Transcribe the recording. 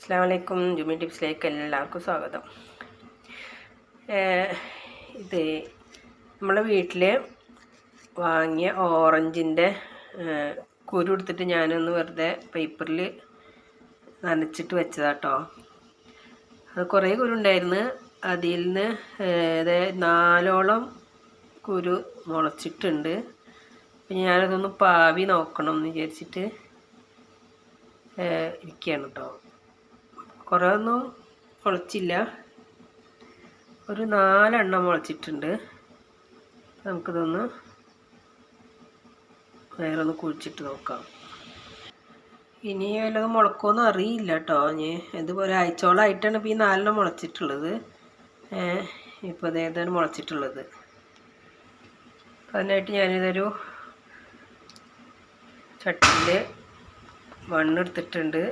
അസ്സലാമു അലൈക്കും. ജുമി ടിപ്സിലേക്ക് എല്ലാവർക്കും സ്വാഗതം. ഇത് നമ്മളെ വീട്ടിൽ വാങ്ങിയ ഓറഞ്ചിൻ്റെ കുരു എടുത്തിട്ട് ഞാനൊന്ന് വെറുതെ പേപ്പറിൽ നനച്ചിട്ട് വെച്ചതാട്ടോ. അത് കുറേ കുരു ഉണ്ടായിരുന്നു. അതിൽ നിന്ന് 4ഓളം കുരു മുളച്ചിട്ടുണ്ട്. അപ്പം ഞാനതൊന്ന് പാവി നോക്കണം എന്ന് വിചാരിച്ചിട്ട് ഇരിക്കുകയാണ് കേട്ടോ. കുറേ ഒന്നും മുളച്ചില്ല, ഒരു 4 എണ്ണം മുളച്ചിട്ടുണ്ട്. നമുക്കിതൊന്ന് വേറെ ഒന്ന് കുഴിച്ചിട്ട് നോക്കാം. ഇനി വല്ലതും മുളക്കുമെന്ന് അറിയില്ല കേട്ടോ. ഇനി ഇതുപോലെ ആഴ്ചയോളമായിട്ടാണ് ഇപ്പോൾ ഈ 4 എണ്ണം മുളച്ചിട്ടുള്ളത്. ഇപ്പോൾ അതേതാണ് മുളച്ചിട്ടുള്ളത്. അതിനായിട്ട് ഞാനിതൊരു ചട്ടിയിൽ മണ്ണെടുത്തിട്ടുണ്ട്.